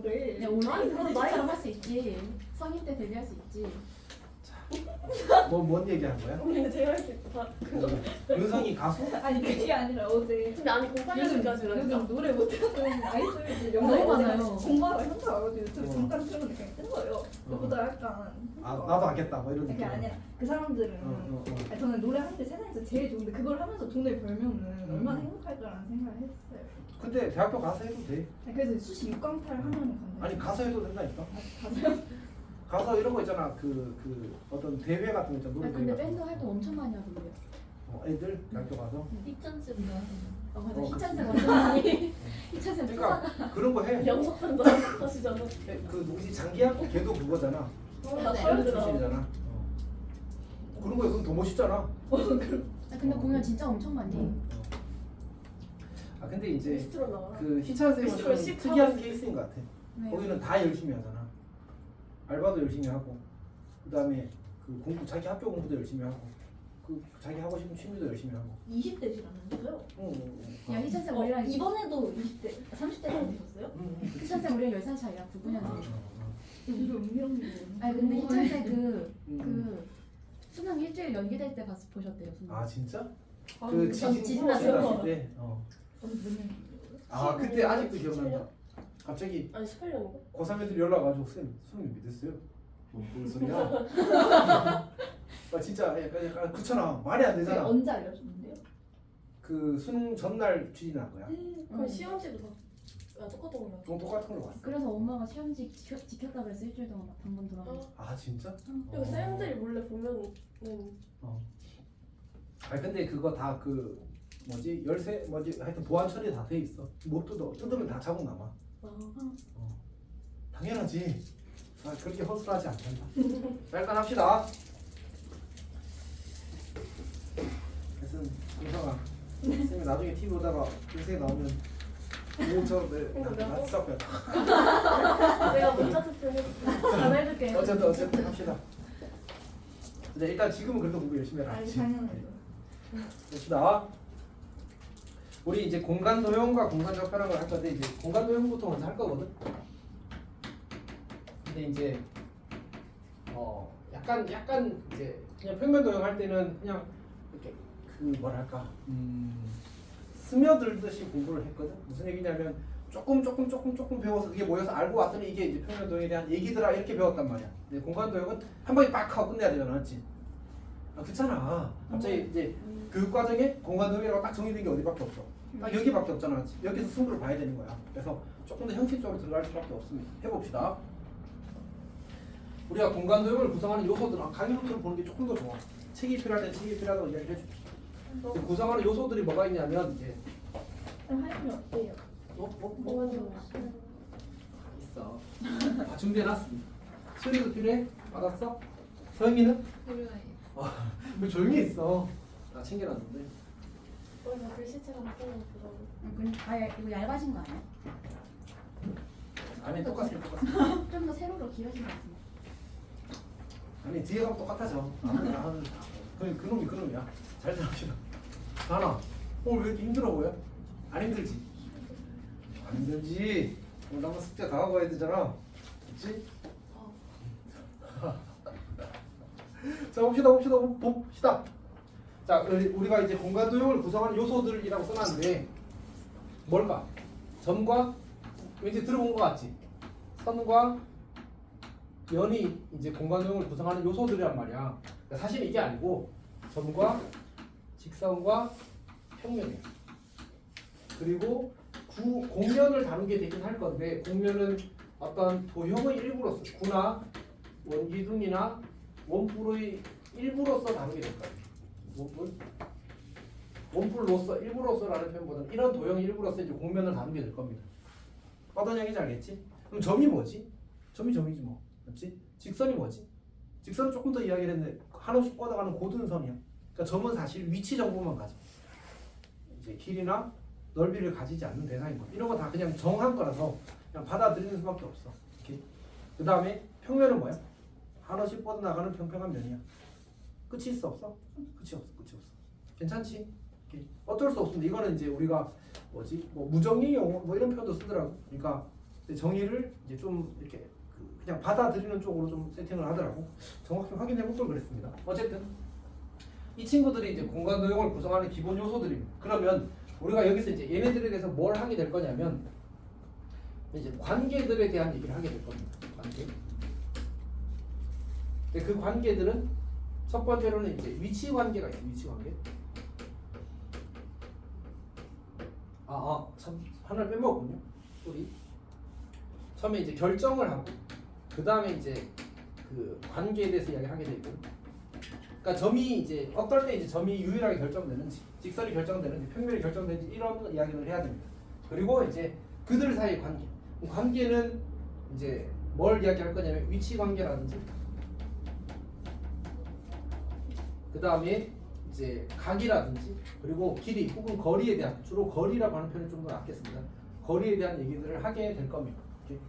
네, 아니, 올해 나이- 나이처럼 할 수 있지. 성인 때 데뷔할 수 있지. 뭔 얘기한 거야? 근데 제가 이렇게 다 그거. 윤성이 가수? 아니 그게 아니라 어제 근데 아니 08년까지 요즘 노래 못하는 아이돌들 영상이 너무 어제 많아요. 공부하다가 현타 와가지고 유튜브 어. 잠깐 틀었는데 그냥 뜬 거예요. 그보다 약간 아 나도 알겠다 뭐 이런 그게 느낌. 아니야. 그 사람들은 아니, 저는 노래하는 게 세상에서 제일 좋은데 그걸 하면서 돈을 벌면은 얼마나 행복할 거라는 생각을 했어요. 근데 대학교 가서 해도 돼. 아니, 그래서 수시 6강탈 하면 간다. 아니 가서 해도 된다니까. 가세요? 가서 이런 거 있잖아. 그 어떤 대회 같은 거 있잖아. 노래 아니, 대회 근데 같은 밴드 거. 활동 엄청 많이 하던데요. 애들 대학교 가서. 희찬쌤도 맞아. 어, 희찬쌤 완전 많이 희찬쌤 그러니까 그런 거 해. 영석쌤도 하시잖아. 그 누구지 장기학 걔도 그거잖아. 나 네. 서울대 나와. 출신이잖아. 그런 거에 그건 더 멋있잖아. 아, 근데 공연 진짜 엄청 많이 해. 아 근데 이제 미스트로 나와. 그 희찬 쌤은 미스트로 좀 10 특이한 하고 케이스인 것 같아. 네. 거기는 다 열심히 하잖아. 알바도 열심히 하고, 그 다음에 그 공부 자기 학교 공부도 열심히 하고, 그 자기 하고 싶은 취미도 열심히 하고. 20대시라면서요? 응. 야 희찬쌤 우리랑 이번에도 20대 30대 아니셨어요? 응. 희찬쌤 우리랑 10살 차이야 9분이었는데 이거 은경이. 아니 근데 희찬쌤 응. 그 수능 일주일 연기될 때 가서 보셨대요 수능. 아 진짜? 아, 그 지진 지진 났어요. 났을 때. 아 그때 아직도 17 기억난다. 갑자기 아니 18년인가? 고3 애들이 연락 와가지고 쌤 수능 믿었어요? 뭔 소리야? 아 진짜 약간 그렇잖아. 말이 안 되잖아. 언제 알려줬는데요? 그 수능 전날 취진한 거야. 그럼 시험지도 다 똑같은 거야. 똑같은 걸로 봤어. 그래서 엄마가 시험지 지켰다 그래서 일주일 동안 막 당번 돌아가. 아 진짜? 그리고 쌤들이 몰래 보면은 아 근데 그거 다 그 뭐지 열쇠 뭐지 하여튼 보안 처리 다 돼 있어. 못 뜯으면 다 자국 남아. 당연하지. 아 그렇게 허술하지 않단다. 자 일단 합시다. 그래서 윤성아 쌤이 나중에 TV 보다가 인생에 나오면 오저나 싹 빼. 내가 문자 투표해. 전화해줄게. 어쨌든 합시다. 근데 일단 지금은 그래도 공부 열심히 해라. 아니 당연하죠. 봅시다. 우리 이제 공간 도형과 공간 적편한 걸 할 건데 이제 공간 도형부터 먼저 할 거거든. 근데 이제 약간 이제 그냥 평면 도형 할 때는 그냥 이렇게 그 뭐랄까 스며들듯이 공부를 했거든. 무슨 얘기냐면 조금 배워서 그게 모여서 알고 왔더니 이게 이제 평면 도형에 대한 얘기더라 이렇게 배웠단 말이야. 근데 공간 도형은 한 방에 빡 하고 끝내야 되잖아, 맞지? 아 그렇잖아. 갑자기 이제 교육 과정에 공간 도형이라고 딱 정해진 게 어디밖에 없어. 딱 여기밖에 없잖아. 여기서 승부를 봐야 되는 거야. 그래서 조금 더 형식적으로 들어갈 수밖에 없습니다. 해봅시다. 우리가 공간 도형을 구성하는 요소들, 강의 노트를 보는 게 조금 더 좋아. 책이 필요할 때 책이 필요하다고 이야기를 해줄게. 구성하는 요소들이 뭐가 있냐면 이제 하이면 어때요? 있어. 다 준비해놨습니다. 수리도 필요해? 받았어? 서영이는? 왜 조용히 있어? 나 챙겨놨는데. 나 글씨체가 바뀌는 거 보자고. 이거 얇아진 거 아니야? 아니 똑같습니다. 좀 더 세로로 길어진 거 같은데. 아니 뒤에 가면 똑같아져. 그놈이야. 잘 들읍시다. 나나 오늘 왜 이렇게 힘들어 보여? 안 힘들지? 안 힘들지? 오늘 한번 숙제 다 하고 가야 되잖아. 그치? 자 봅시다. 자 우리가 이제 공간 도형을 구성하는 요소들이라고 써놨는데 뭘까? 점과 왠지 들어본 것 같지? 선과 면이 이제 공간 도형을 구성하는 요소들이란 말이야. 그러니까 사실 이게 아니고 점과 직선과 평면이야. 그리고 공면을 다루게 되긴 할 건데 공면은 어떤 도형의 일부로서 구나 원기둥이나 원뿔의 일부로서 다루게 될 거야. 원뿔로서 일부로서라는 표현보다는 이런 도형의 일부로서 이제 공면을 다루게 될 겁니다. 어떤 얘기인지 알겠지? 그럼 점이 뭐지? 점이 점이지 뭐. 맞지? 직선이 뭐지? 직선은 조금 더 이야기를 했는데 한없이 뻗어가는 고든 선이야. 그러니까 점은 사실 위치 정보만 가져. 이제 길이나 넓이를 가지지 않는 대상인 거야. 이런 거 다 그냥 정한 거라서 그냥 받아들이는 수밖에 없어. 그 다음에 평면은 뭐야? 한없이 뻗어나가는 평평한 면이야. 끝이 있어 없어? 끝이 없어. 괜찮지? 어쩔 수 없습니다. 이거는 이제 우리가 뭐지? 뭐 무정의 용어 뭐 이런 표현도 쓰더라고. 그러니까 정의를 이제 좀 이렇게 그냥 받아들이는 쪽으로 좀 세팅을 하더라고. 정확히 확인해 볼 걸 그랬습니다. 어쨌든 이 친구들이 이제 공간 도형을 구성하는 기본 요소들입니다. 그러면 우리가 여기서 이제 얘네들에 대해서 뭘 하게 될 거냐면 이제 관계들에 대한 얘기를 하게 될 겁니다. 관계. 근데 그 관계들은 첫 번째로는 이제 위치 관계가 있어요. 위치 관계. 참 하나를 빼먹었군요. 우리 처음에 이제 결정을 하고 그 다음에 이제 그 관계에 대해서 이야기하게 되고, 그러니까 점이 이제 어떨 때 이제 점이 유일하게 결정되는지, 직선이 결정되는지, 평면이 결정되는지 이런 이야기를 해야 됩니다. 그리고 이제 그들 사이의 관계. 관계는 이제 뭘 이야기할 거냐면 위치 관계라든지, 그 다음에 이제 각이라든지, 그리고 길이 혹은 거리에 대한, 주로 거리라고 하는 표현을 좀 더 낫겠습니다. 거리에 대한 얘기들을 하게 될 겁니다. 이렇게.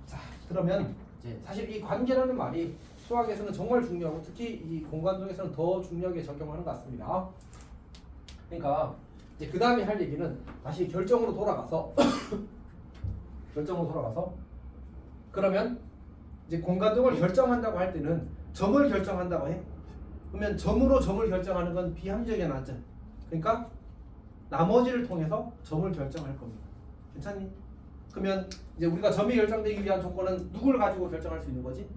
자, 그러면 이제 사실 이 관계라는 말이 수학에서는 정말 중요하고 특히 이 공간도에서는 더 중요하게 적용하는 것 같습니다. 그러니까 이제 그 다음에 할 얘기는 다시 결정으로 돌아가서 그러면 이제 공간동을 결정한다고 할 때는 점을 결정한다고 해. 그러면 점으로 점을 결정하는 건 비합리적이 낫죠. 그러니까 나머지를 통해서 점을 결정할 겁니다. 괜찮니? 그러면 이제 우리가 점이 결정되기 위한 조건은 누굴 가지고 결정할 수 있는 거지?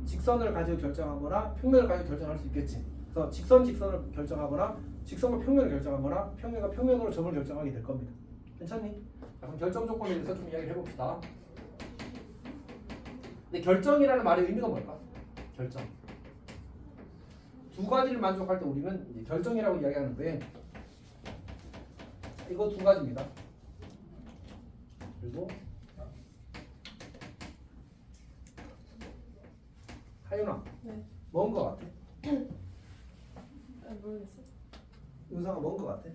직선을 가지고 결정하거나 평면을 가지고 결정할 수 있겠지. 그래서 직선을 결정하거나 직선과 평면을 결정하거나 평면과 평면으로 점을 결정하게 될 겁니다. 괜찮니? 자, 그럼 결정 조건에 대해서 좀 이야기를 해봅시다. 근데 결정이라는 말의 의미가 뭘까? 결정. 두 가지를 만족할 때 우리는 이제 결정이라고 이야기하는데, 이거 두 가지입니다. 그리고 하윤아, 네. 뭔 거 같아? 모르겠어. 윤상아 뭔 거 같아?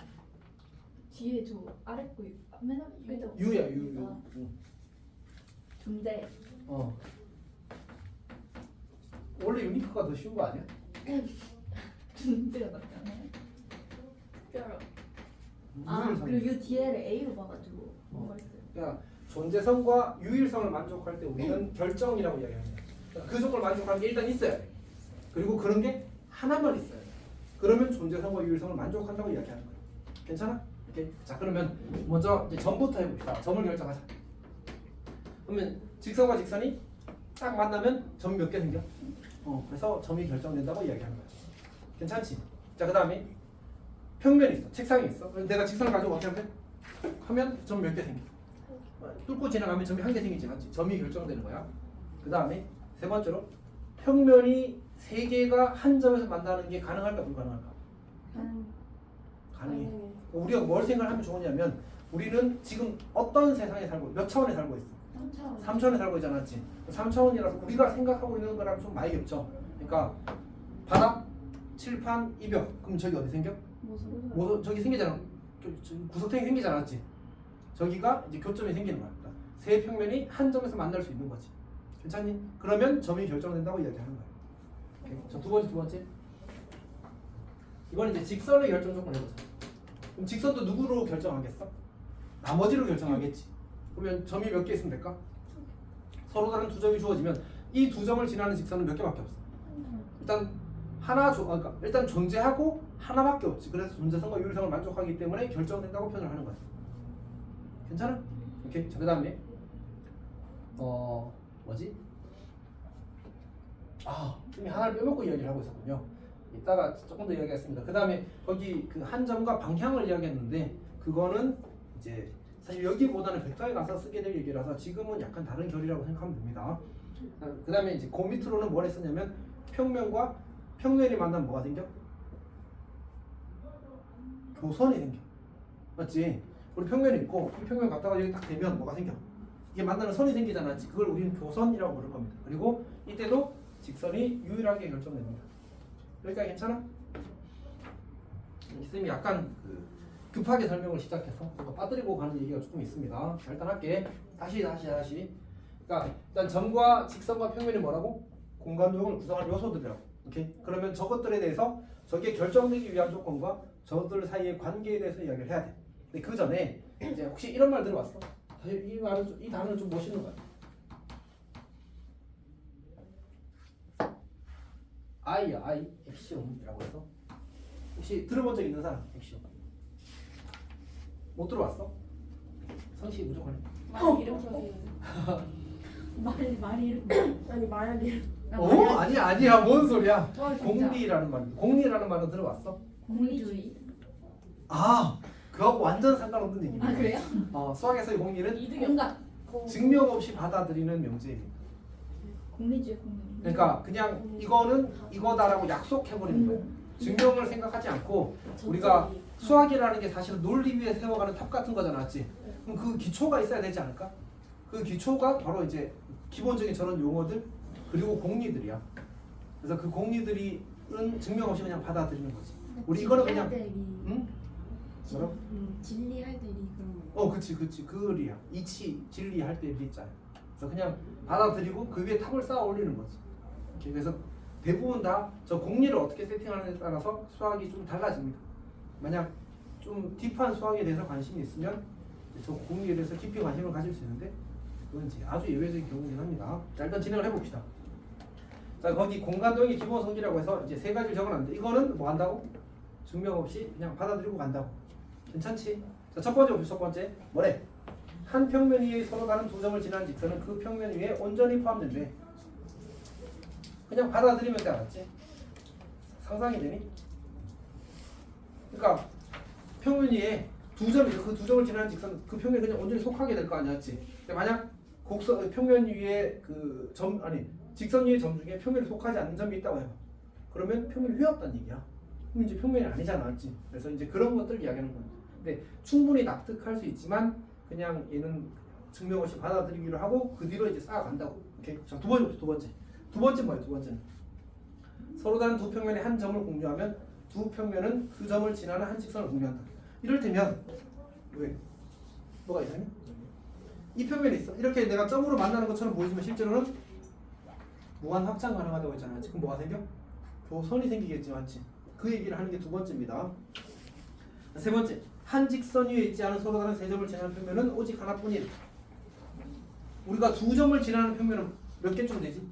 뒤에 저 아래 거 맨 앞에 유야 유. 아. 존재. 원래 유니크가 더 쉬운 거 아니야? 존재가 낫지 않아요? 뼈로. 아 그리고 이 뒤에를 A로 봐가지고 뭔가 있어요. 그러니까 존재성과 유일성을 만족할 때 우리는 결정이라고 이야기합니다. 그러니까 그 조건을 만족하는 게 일단 있어야 돼. 그리고 그런 게 하나만 있어야 돼. 그러면 존재성과 유일성을 만족한다고 이야기하는 거예요. 괜찮아? 오케이. 자, 그러면 먼저 이제 점부터 해봅시다. 점을 결정하자. 그러면 직선과 직선이 딱 만나면 점이 몇 개 생겨? 그래서 점이 결정된다고 이야기하는 거야. 괜찮지? 자, 그 다음에 평면이 있어. 책상이 있어. 내가 직선을 가지고 어떻게 하면 점 몇 개 생겨? 뚫고 지나가면 점이 한 개 생기지 않지? 점이 결정되는 거야. 그 다음에 세 번째로 평면이 세 개가 한 점에서 만나는 게 가능할까 불가능할까? 가능해. 우리가 뭘 생각하면 좋으냐면 우리는 지금 어떤 세상에 살고 몇 차원에 살고 있어? 3차원에 살고 있지 않았지? 3차원이라서 우리가 생각하고 있는 거랑 좀 많이 겹쳐. 그러니까 바닥, 칠판, 이벽. 그럼 저기 어디 생겨? 뭐 저기 생기잖아. 구석탱이 생기지 않았지? 저기가 이제 교점이 생기는 거야. 그러니까 세 평면이 한 점에서 만날 수 있는 거지. 괜찮니? 그러면 점이 결정된다고 이야기하는 거야. 오케이. 자, 두 번째. 이번에 이제 직선의 결정 조건 해보자. 그럼 직선도 누구로 결정하겠어? 나머지로 결정하겠지. 그러면 점이 몇 개 있으면 될까? 서로 다른 두 점이 주어지면 이 두 점을 지나는 직선은 몇 개밖에 없어. 일단 그러니까 일단 존재하고 하나밖에 없지. 그래서 존재성과 유일성을 만족하기 때문에 결정된다고 표현을 하는 거야. 괜찮아? 오케이. 자, 그다음에 뭐지? 이미 하나를 빼먹고 이야기를 하고 있었군요. 이따가 조금 더 이야기하겠습니다. 그다음에 거기 그 한 점과 방향을 이야기했는데 그거는 이제 사실 여기보다는 벡터에 가서 쓰게 될 얘기라서 지금은 약간 다른 결이라고 생각하면 됩니다. 그다음에 이제 그 밑으로는 뭘 했었냐면 평면과 평면이 만나면 뭐가 생겨? 교선이 생겨. 맞지? 우리 평면이 있고 이 평면 갖다가 여기 딱 대면 뭐가 생겨? 이게 만나는 선이 생기잖아. 그걸 우리는 교선이라고 부를 겁니다. 그리고 이때도 직선이 유일하게 결정됩니다. 여기까지 괜찮아? 쌤이 약간 급하게 설명을 시작해서 빠뜨리고 가는 얘기가 조금 있습니다. 자, 일단 할게. 다시. 그러니까 일단 점과 직선과 평면이 뭐라고? 공간도형을 구성하는 요소들이라고. 오케이? 그러면 저것들에 대해서 저게 결정되기 위한 조건과 저들 사이의 관계에 대해서 이야기를 해야 돼. 근데 그 전에 이제 혹시 이런 말 들어봤어? 이 단어는 좀 멋있는 것 같아. I야, I 액시옴이라고 해서 혹시 들어본 적 있는 사람? 액시옴 못 들어봤어? 성씨 무조건 해. 많이 일으켜서 말이 이렇게. 아니 마약이 아니야 뭔 소리야? 진짜. 공리라는 말. 공리라는 말은 들어봤어? 공리주의. 아 그거하고 완전 상관없는 얘기야. 아 그래요? 수학에서의 공리는 이득이 공감. 증명 없이 받아들이는 명제입니다. 공리주의 공리. 그러니까 그냥 이거는 이거다라고 약속해버리는 거예요. 증명을 생각하지 않고 우리가 수학이라는 게 사실은 논리 위에 세워가는 탑 같은 거잖아, 맞지? 그럼 그 기초가 있어야 되지 않을까? 그 기초가 바로 이제 기본적인 저런 용어들 그리고 공리들이야. 그래서 그 공리들이 증명 없이 그냥 받아들이는 거지. 우리 이거는 그냥 응? 뭐라? 진리할 때 리 그런 거. 그치 그 리야. 이치 진리할 때 리잖아. 그래서 그냥 받아들이고 그 위에 탑을 쌓아 올리는 거지. 이렇게 그래서 대부분 다 저 공리를 어떻게 세팅하느냐에 따라서 수학이 좀 달라집니다. 만약 좀 딥한 수학에 대해서 관심이 있으면 저 공리에 대해서 깊이 관심을 가질 수 있는데 그건 이제 아주 예외적인 경우긴 합니다. 자 일단 진행을 해봅시다. 자 거기 공간도형의 기본 성질이라고 해서 이제 세 가지를 적어놨는데 이거는 뭐 한다고? 증명 없이 그냥 받아들이고 간다고. 괜찮지? 자 첫 번째 봅시다. 첫 번째 뭐래? 한 평면 위에 서로 다른 두 점을 지나는 직선은 그 평면 위에 온전히 포함된대. 그냥 받아들이면 돼. 알았지? 상상이 되니? 그러니까 평면 위에 두 점이죠. 그 두 점을 지나는 직선 그 평면에 그냥 온전히 속하게 될 거 아니었지? 근데 만약 평면 위에 그 점 직선 위의 점 중에 평면에 속하지 않는 점이 있다고 해봐. 그러면 평면이 휘었다는 얘기야. 그럼 이제 평면이 아니잖아, 맞지? 그래서 이제 그런 것들 이야기하는 거야. 근데 충분히 납득할 수 있지만 그냥 얘는 증명 없이 받아들이기로 하고 그 뒤로 이제 쌓아간다고. 오케이. 자, 두 번째 뭐예요? 두 번째는 서로 다른 두 평면의 한 점을 공유하면 두 평면은 그 점을 지나는 한 직선을 공유한다. 이를테면 왜? 뭐가 이상해? 이 평면이 있어. 이렇게 내가 점으로 만나는 것처럼 보이지만 실제로는 무한 확장 가능하다고 했잖아요. 지금 뭐가 생겨? 교선이 생기겠지, 맞지? 그 얘기를 하는 게 두 번째입니다. 세 번째, 한 직선 위에 있지 않은 서로 다른 세 점을 지나는 평면은 오직 하나뿐이다. 우리가 두 점을 지나는 평면은 몇 개쯤 되지?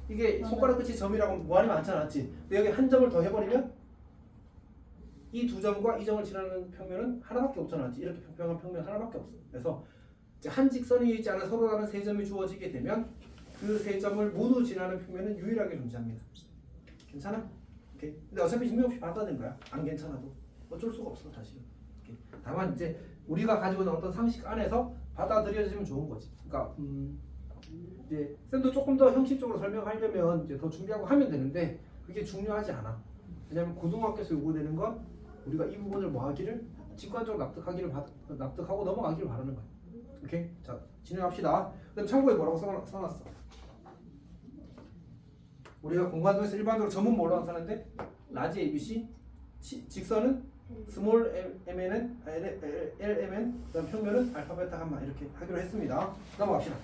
이게 손가락 끝이 점이라고 무한히 많잖아, 맞지? 근데 여기 한 점을 더 해버리면 이 두 점과 이 점을 지나는 평면은 하나밖에 없잖아, 맞지? 이렇게 평평한 평면 하나밖에 없어. 그래서 이제 한 직선 위에 있지 않은 서로 다른 세 점이 주어지게 되면 그 세 점을 모두 지나는 평면은 유일하게 존재합니다. 괜찮아? 오케이. 근데 어차피 증명 없이 받아낸 거야. 안 괜찮아도 어쩔 수가 없어 사실은. 오케이. 다만 이제 우리가 가지고 있는 어떤 상식 안에서 받아들여지면 좋은 거지. 그러니까 이제 쌤도 조금 더 형식적으로 설명하려면 이제 더 준비하고 하면 되는데 그게 중요하지 않아. 왜냐면 고등학교에서 요구되는 건 우리가 이 부분을 뭐 하기를 직관적으로 납득하고 넘어가기를 바라는 거야. 오케이. 자 진행합시다. 그다음 참고에 뭐라고 써놨어? 우리가 공간도에서 일반적으로 점은 뭘로 나타내는데 라지 ABC 직선은 스몰 mn은 LMN 그다음 평면은 알파 베타 감마 이렇게 하기로 했습니다. 넘어갑시다.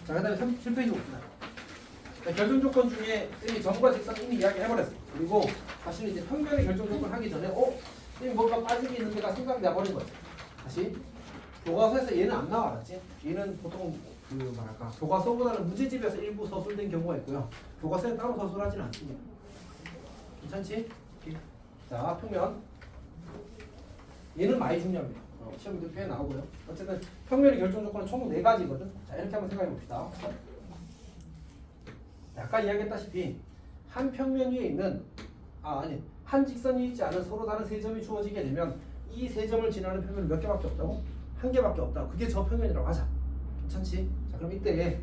자 그다음에 7페이지 봅시다. 결정 조건 중에 이 점과 직선 이미 이야기 해버렸어. 그리고 사실 이제 평면의 결정 조건 하기 전에 이 뭔가 빠지게 있는 데가 생각나 버린 거지. 다시 교과서에서 얘는 안 나와, 알았지? 얘는 보통 그 뭐랄까 교과서보다는 문제집에서 일부 서술된 경우가 있고요. 교과서에 따로 서술하지는 않습니다. 괜찮지? 자 평면 얘는 많이 중요합니다. 시험도 꽤 나오고요. 어쨌든 평면의 결정 조건은 총 4가지거든. 자 이렇게 한번 생각해 봅시다. 아까 이야기했다시피 한 평면 위에 있는 한 직선이 있지 않은 서로 다른 세 점이 주어지게 되면 이 세 점을 지나는 평면은 몇 개밖에 없다고? 한 개밖에 없다고. 그게 저 평면이라고 하자. 괜찮지? 자 그럼 이때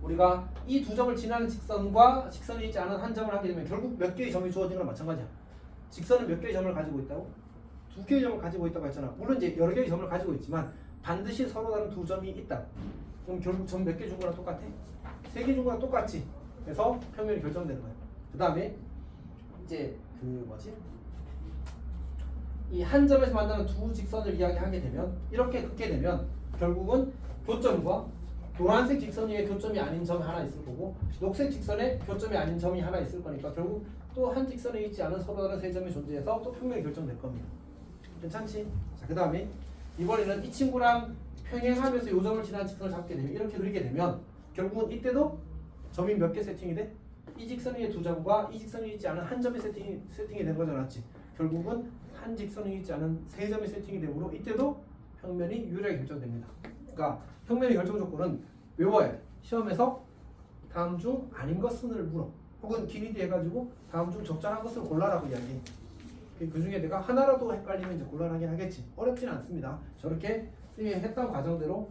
우리가 이 두 점을 지나는 직선과 직선이 있지 않은 한 점을 하게 되면 결국 몇 개의 점이 주어지는 거랑 마찬가지야. 직선은 몇 개의 점을 가지고 있다고? 2개의 점을 가지고 있다고 했잖아. 물론 이제 여러 개의 점을 가지고 있지만 반드시 서로 다른 두 점이 있다. 그럼 결국 점 몇 개 준 거랑 똑같아? 3개 준 거랑 똑같지. 그래서 평면이 결정되는 거야. 그 다음에 이제 이 한 점에서 만나는 두 직선을 이야기하게 되면 이렇게 긋게 되면 결국은 교점과 노란색 직선 위에 교점이 아닌 점이 하나 있을 거고 녹색 직선에 교점이 아닌 점이 하나 있을 거니까 결국 또 한 직선에 있지 않은 서로 다른 세 점이 존재해서 또 평면이 결정될 겁니다. 괜찮지? 자, 그 다음에 이번에는 이 친구랑 평행하면서 요점을 지나는 직선을 잡게 되면 이렇게 그리게 되면 결국은 이때도 점이 몇 개 세팅이 돼? 이 직선 위에 두 점과 이 직선 위에 있지 않은 한 점이 세팅이 된 거잖아. 결국은 한 직선 위에 있지 않은 세 점이 세팅이 되므로 이때도 평면이 유리하게 결정됩니다. 그러니까 평면의 결정 조건은 외워야 돼. 시험에서 다음 중 아닌 것을 물어. 혹은 길이디 해가지고 다음 중 적절한 것을 골라라고 이야기해. 그 중에 내가 하나라도 헷갈리면 이제 곤란하긴 하겠지. 어렵진 않습니다. 저렇게 선생님이 했던 과정대로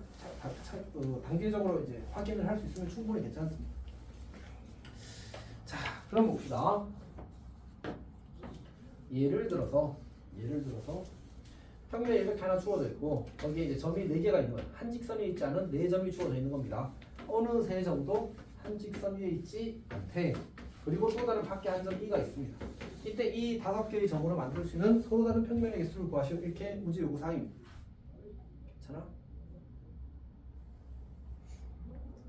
단계적으로 이제 확인을 할 수 있으면 충분히 괜찮습니다. 자, 그럼 봅시다. 예를 들어서 평면에 이렇게 하나 주어져 있고 거기에 이제 점이 4개가 있는 거예요. 한 직선에 있지 않은 4점이 주어져 있는 겁니다. 어느 세 점도 한 직선 위에 있지 않대. 그리고 또 다른 밖에 한 점 E가 있습니다. 이때 이 5개의 점으로 만들 수 있는 서로 다른 평면의 개수를 구하시오. 이렇게 문제 요구 사항입니다. 괜찮아?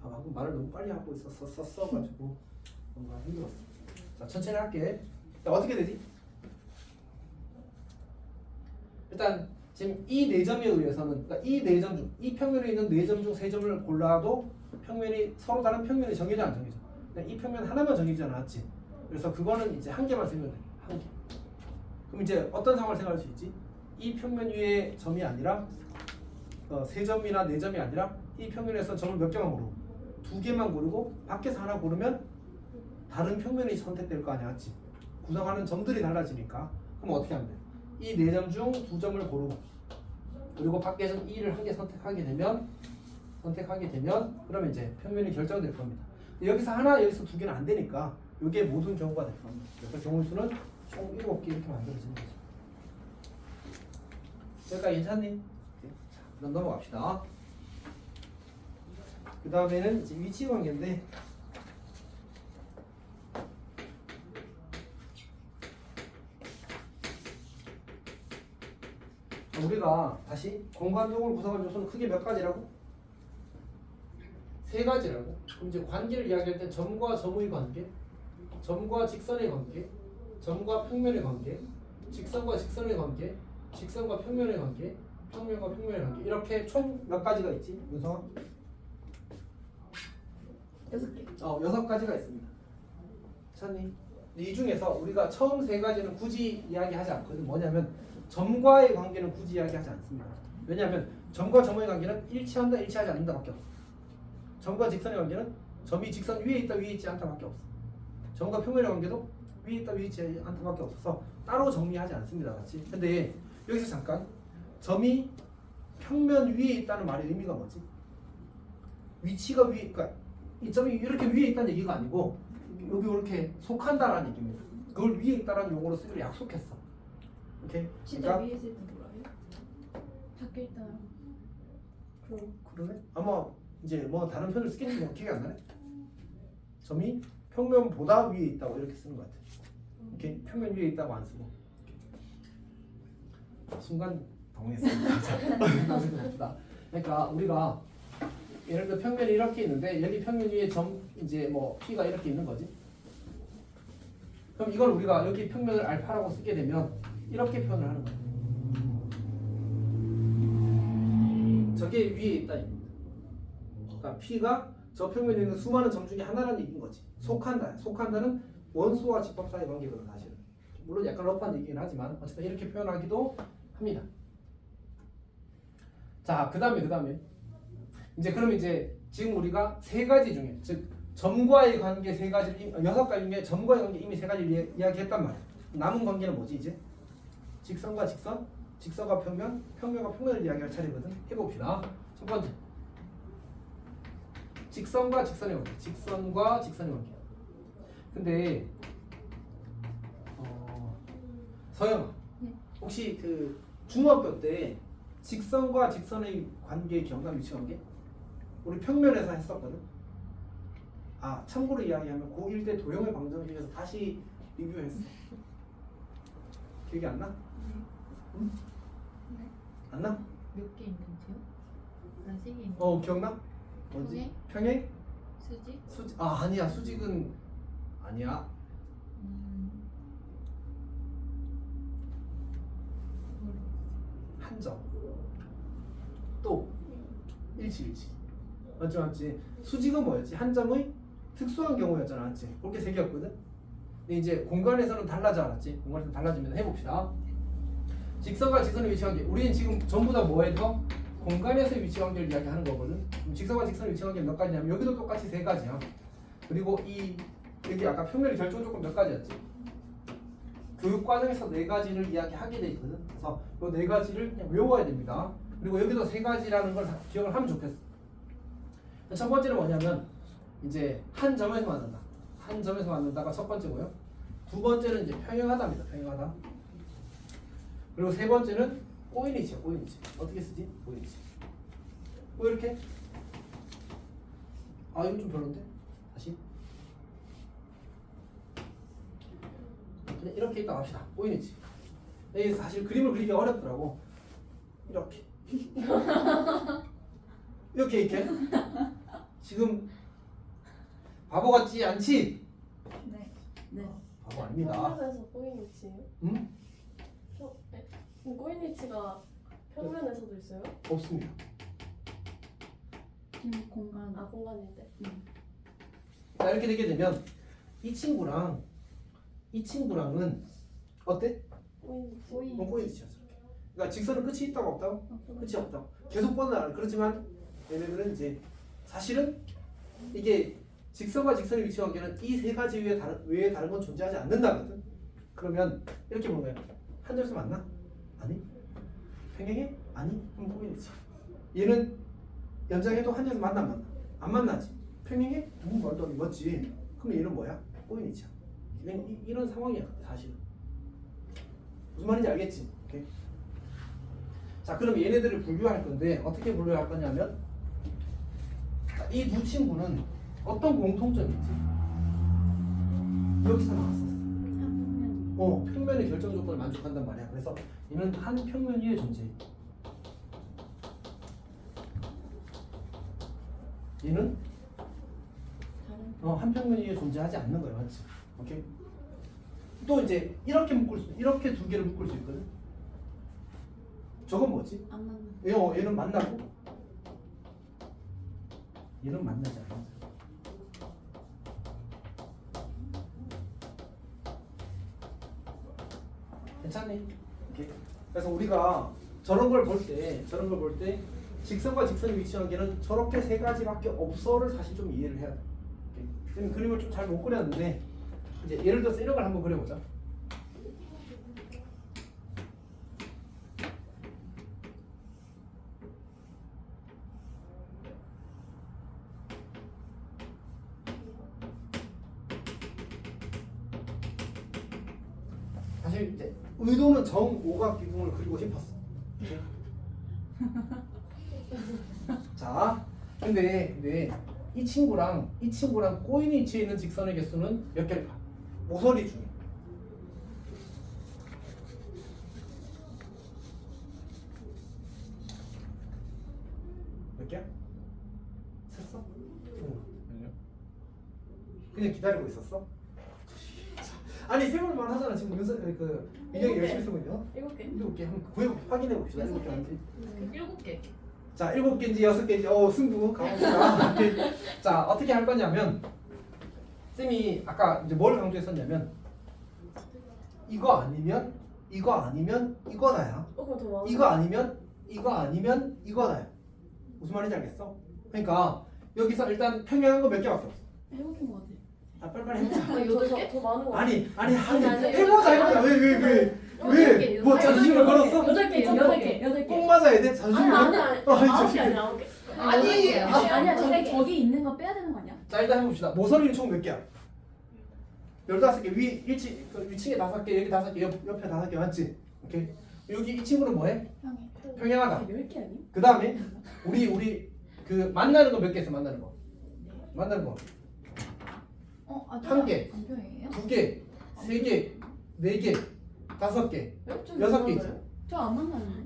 아, 방금 말을 너무 빨리 하고 있었어가지고 뭔가 힘들었어. 자, 천천히 할게. 자, 어떻게 되지? 일단 지금 이 4점에 의해서는 그러니까 이 4점 중 이 평면에 있는 4점 중 3점을 골라도 평면이 서로 다른 평면이 정해져 안 정해져? 이 평면 하나만 정해지지 않았지. 그래서 그거는 이제 한 개만 쓰면 돼. 한 개. 그럼 이제 어떤 상황을 생각할 수 있지? 이 평면 위에 점이 아니라 3점이나 4점이 아니라 이 평면에서 점을 몇 개만 고르고 2개만 고르고 밖에서 하나 고르면 다른 평면이 선택될 거 아니야, 맞지? 구성하는 점들이 달라지니까. 그럼 어떻게 하면 돼? 이 4점 중 2점을 고르고 그리고 밖에서 2를 한 개 선택하게 되면 그러면 이제 평면이 결정될 겁니다. 여기서 하나, 여기서 2개는 안 되니까 이게 모든 경우가 될 겁니다. 그래서 경우 수는 총 7개 이렇게 만들어지는 거죠. 여기까지 괜찮니? 자, 그럼 넘어갑시다. 그 다음에는 이제 위치 관계인데 우리가 다시 공간적으로 구성한 요소는 크게 몇 가지라고? 3가지라고. 그럼 이제 관계를 이야기할 때 점과 점의 관계, 점과 직선의 관계, 점과 평면의 관계, 직선과 직선의 관계, 직선과 평면의 관계, 평면과 평면의 관계 이렇게 총 몇 가지가 있지? 윤성아? 6개. 6가지가 있습니다. 찾니? 이 중에서 우리가 처음 3가지는 굳이 이야기하지 않거든. 뭐냐면 점과의 관계는 굳이 이야기하지 않습니다. 왜냐하면 점과 점의 관계는 일치한다, 일치하지 않는다밖에 없어. 점과 직선의 관계는 점이 직선 위에 있다, 위에 있지 않다밖에 없어. 점과 평면의 관계도 위에 있다, 위에 있지 않다밖에 없어서 따로 정리하지 않습니다, 같이. 근데 여기서 잠깐 점이 평면 위에 있다는 말의 의미가 뭐지? 위치가 위에, 그러니까 이 점이 이렇게 위에 있다는 얘기가 아니고 여기 이렇게 속한다라는 얘기입니다. 그걸 위에 있다라는 용어로 쓰기로 약속했어. 오케이? 진짜 위에 있을 때 몰라요? 밖에 있다. 그러네? 아마 이제 뭐 다른 표현을 쓰겠지 뭐 기억이 안 나네. 점이 평면보다 위에 있다고 이렇게 쓰는 것 같아. 이렇게 평면 위에 있다고 안 쓰고. 순간 당황했습니다. 그러니까 우리가 예를 들어 평면이 이렇게 있는데 여기 평면 위에 점 이제 뭐 P가 이렇게 있는 거지. 그럼 이걸 우리가 여기 평면을 알파라고 쓰게 되면 이렇게 표현을 하는 거야. 저게 위에 있다. 그러니까 P가 저 평면에 있는 수많은 점 중에 하나라는 얘기인 거지. 속한다. 속한다는 원소와 집합 사이의 관계거든 사실은. 물론 약간 러프한 얘기긴 하지만 어쨌든 이렇게 표현하기도 합니다. 자, 그다음에 이제 그럼 이제 지금 우리가 3가지 중에 즉 점과의 관계 3가지 6가지 중에 점과의 관계 이미 3가지 이야기했단 말이야. 남은 관계는 뭐지 이제? 직선과 직선, 직선과 평면, 평면과 평면을 이야기할 차례거든. 해봅시다. 첫 번째 직선과 직선의 관계, 직선과 직선의 관계. 근데 서영아, 혹시 그 중학교 때 직선과 직선의 관계 기억나? 위치 관계? 우리 평면에서 했었거든. 아, 참고로 이야기하면 고1 때 도형의 방정식에서 다시 리뷰했어. 기억이 안 나? 응? 네. 안 나? 몇 개 있는지요? 난 3개 있는. 기억나? 뭐지? 평행? 수직? 수직? 아, 아니야. 수직은 아니야. 모르겠어. 한 점. 또 일치. 맞지? 수직은 뭐였지? 한 점의 특수한 경우였잖아, 맞지? 그렇게 세 개였거든. 근데 이제 공간에서는 달라져, 알았지? 공간에서 달라지면 해봅시다. 직선과 직선의 위치 관계. 우리는 지금 전부 다 뭐에서 공간에서의 위치 관계를 이야기하는 거거든. 그럼 직선과 직선의 위치 관계 몇 가지냐면 여기도 똑같이 세 가지야. 그리고 여기 아까 평면의 결정 조건 몇 가지였지? 교육 과정에서 네 가지를 이야기하게 돼 있거든. 그래서 이 네 가지를 그냥 외워야 됩니다. 그리고 여기도 세 가지라는 걸 다 기억을 하면 좋겠어. 첫 번째는 뭐냐면 이제 한 점에서 만난다. 한 점에서 만난다가 첫 번째고요. 두 번째는 이제 평행하다입니다. 평행하다. 그리고 세 번째는 꼬인이치야. 꼬인이치. 어떻게 쓰지? 꼬인이치. 뭐 이렇게? 아 이거 좀 별론데? 다시. 그냥 이렇게 있다 합시다. 꼬인이치. 이게 사실 그림을 그리기가 어렵더라고. 이렇게. 이렇게. 지금 바보 같지 않지? 네. 바보 아닙니다. 평면에서 꼬인 위치예요? 응? 꼬인 위치가 평면에서도 있어요? 없습니다. 지금 공간. 아 공간인데. 자 이렇게 되게 되면 이 친구랑은 어때? 꼬인 위치. 꼬인 위치야. 그러니까 직선은 끝이 있다고 없다고? 끝이 없다고. 계속 뻗어나가. 그렇지만 얘네들은 이제 사실은 이게 직선과 직선의 위치 관계는 이 세 가지 외에 다른 건 존재하지 않는다거든. 그러면 이렇게 보는 거야. 한 점에서 만나? 아니. 평행해? 아니. 그럼 꼬인 위치. 얘는 연장해도 한 점에서 만나 안 만나? 안 만나지. 평행해? 말도 안 돼. 맞지. 그럼 얘는 뭐야? 꼬인 위치야. 이런 상황이야. 사실은. 무슨 말인지 알겠지? 오케이. 자, 그럼 얘네들을 분류할 건데 어떻게 분류할 거냐면 이 두 친구는 어떤 공통점이 있지? 여기서 나왔었어. 평면의 결정 조건을 만족한단 말이야. 그래서 얘는 한 평면 위에 존재해. 얘는 한 평면 위에 존재하지 않는 거야, 맞지? 오케이. 또 이제 이렇게 두 개를 묶을 수 있거든. 저건 뭐지? 안 맞는. 얘는 만나고 얘는 만나지 않아. 괜찮니? 오케이. 그래서 우리가 저런 걸 볼 때 직선과 직선의 위치 관계는 저렇게 세 가지밖에 없어를 사실 좀 이해를 해야 돼. 오케이. 지금 그림을 좀 잘 못 그렸는데 이제 예를 들어서 이런 걸 한번 그려보자. 사실 이제 의도는 정오각기둥을 그리고 싶었어. 자, 근데 이 친구랑 꼬인 위치에 있는 직선의 개수는 몇 개일까? 모서리 중에 몇 개야? 셌어? 그냥 기다리고 있었어? 아니 세볼만 하잖아. 지금 민영이 열심히 쓰고 있냐? 7개. 7개 한번 확인해 봅시다. 7개 한지. 7개. 자, 7개인지 6개인지 승부 가봅시다. 자, 어떻게 할 거냐면 쌤이 아까 이제 뭘 강조했었냐면 이거 아니면 이거다야. 그럼 더 많아. 이거 아니면 이거다야. 무슨 말인지 알겠어? 그러니까 여기서 일단 평행한 거 몇 개밖에 없어. 7개인 것 같아. 아, 빨리빨리 해보자. 8개? 더 많은 거 아니 아니, 해보자. 왜? 뭐 자존심을 걸었어? 8개. 꼭 맞아야 돼? 자존심을 아니 걸었어? 9개 아니야 9개. 아니야. 저기 있는 거 빼야 되는 거 아니야? 자, 일단 해봅시다. 모서리는 총 몇 개야? 15개. 위층에 5개, 여기 5개, 옆에 5개 맞지? 오케이. 여기 이 친구는 뭐해? 형이. 평행하다. 10개 아니? 그 다음에 우리 그 만나는 거 몇 개 있어? 만나는 거 한 개. 안 평행해요? 2개, 3개, 4개, 5개, 6개 있지? 저안 만나는데.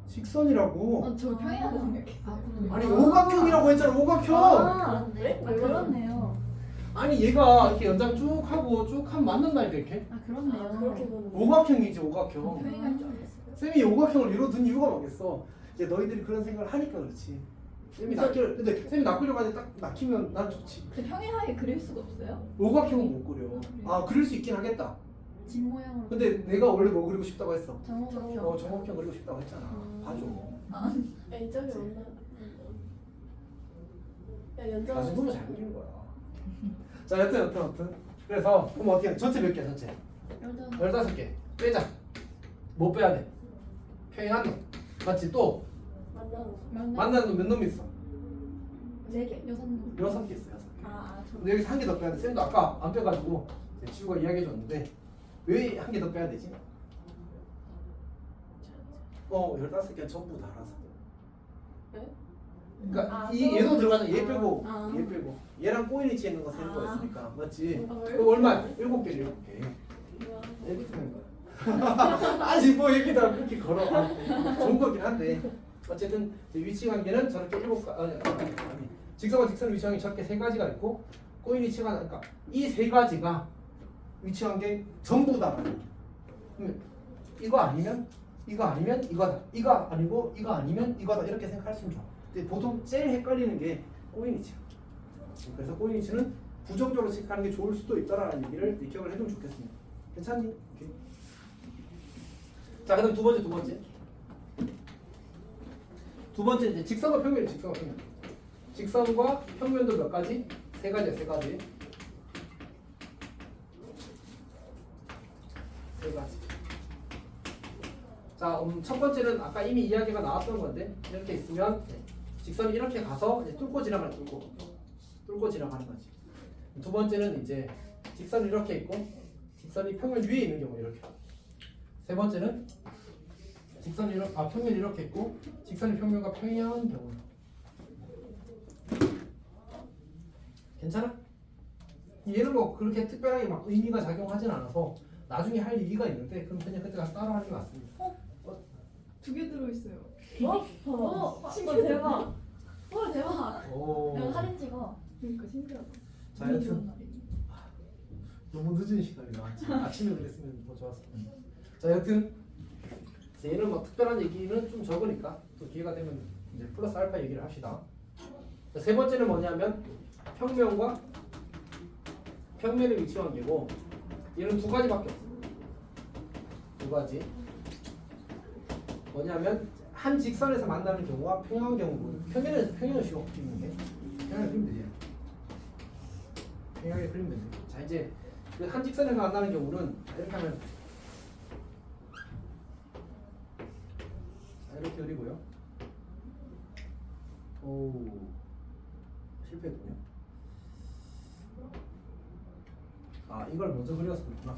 직선이라고. 저 평행하다 생각했어. 아니 오각형이라고 했잖아. 오각형. 그래? 그렇네요. 아니 얘가 이렇게 연장 쭉 하고 쭉 하면 만난다니까 이렇게. 그렇네요. 그렇게 보는 거. 오각형이지 오각형. 평행할 줄 알았어. 쌤이 오각형을 이뤄둔 이유가 뭐겠어? 이제 너희들이 그런 생각을 하니까 그렇지. 쌤이 낚이를 근데 쌤이 낚으려고 하는데 딱 낚이면 난 좋지. 그 평행하게 그릴 수가 없어요? 오각형은 못 그려. 아 그릴 수 있긴 하겠다. 집 모양으로. 근데 내가 원래 뭐 그리고 싶다고 했어? 정옥형. 정옥형 그리고 싶다고 했잖아. 봐줘. 이쪽이 없나? 야 연장. 가슴 보면 잘 그리는 거야. 자 여튼 그래서 그럼 어떻게 해? 전체 몇 개? 전체 15개 빼자. 뭐 빼야 돼? 평행한 놈 맞지? 또 만나는. 만나는 놈 몇 놈 있어? 4개. 6놈. 6개 있어. 6개. 저 근데 여기서 한 개 더 빼야 돼. 쌤도 아까 안 빼가지고 이제 지우가 이야기해 줬는데 왜 한 개 더 빼야 되지? 15개 전부 다 알아서. 네? 그러니까 아, 이 얘도 들어가잖아. 얘 빼고 아. 얘 빼고 얘랑 꼬이리치 있는 거 세는 거였으니까 맞지? 왜 그거 얼마? 7개 7개. 뭐야? 이렇게 쓰는 거야. 아니 뭐 이렇게 다 그렇게 걸어. 좋은 거긴 한데 어쨌든 이제 위치 관계는 저렇게 7가 아니 직선과 직선의 위치 관계 저렇게 3가지가 있고 꼬인 위치가 그러니까 이 3가지가 위치 관계 전부 다 맞아. 그러면 이거 아니면 이거다. 이거 아니고 이거 아니면 이거다. 이렇게 생각하시면 좋아. 근데 보통 제일 헷갈리는 게 꼬인 위치야. 그래서 꼬인 위치는 부정적으로 체크하는 게 좋을 수도 있다라는 얘기를 기억을 해두면 좋겠습니다. 괜찮니? 오케이. 자, 그다음 두 번째. 두 번째 이제 직선과 평면. 직선과 평면도 몇 가지? 3가지야, 3가지. 3가지. 자, 첫 번째는 아까 이미 이야기가 나왔던 건데 이렇게 있으면 직선이 이렇게 가서 이제 뚫고 지나가는 거지. 두 번째는 이제 직선이 이렇게 있고 직선이 평면 위에 있는 경우 이렇게. 세 번째는 직선이 평면이 이렇게 있고 직선이 평면과 평행한 경우. 괜찮아? 얘는 뭐 그렇게 특별하게 막 의미가 작용하진 않아서 나중에 할 얘기가 있는데 그럼 그냥 그때 가서 따로 하는 게 맞습니다. 2개 들어있어요. 신기해. 대박. 대박. 오. 내가 사진 찍어. 그러니까 신기하다. 자, 여튼 너무 늦은 시간이 나왔지. 아침에 그랬으면 더 좋았을 텐데. 자, 여튼 얘는 뭐 특별한 얘기는 좀 적으니까 또 기회가 되면 이제 플러스 알파 얘기를 합시다. 자, 세 번째는 뭐냐면 평면과 평면의 위치 관계고 얘는 2가지밖에 없어. 2가지. 뭐냐면 한 직선에서 만나는 경우와 평행한 경우. 평행은 쉬워. 그리는 게. 평행을 그리면 되지. 평행하게 그리면 되지. 자, 이제 그 한 직선에서 만나는 경우는 이렇게 하면 자, 이렇게 그리고요. 오, 실패했군요. 아, 이걸 먼저 그렸었구나.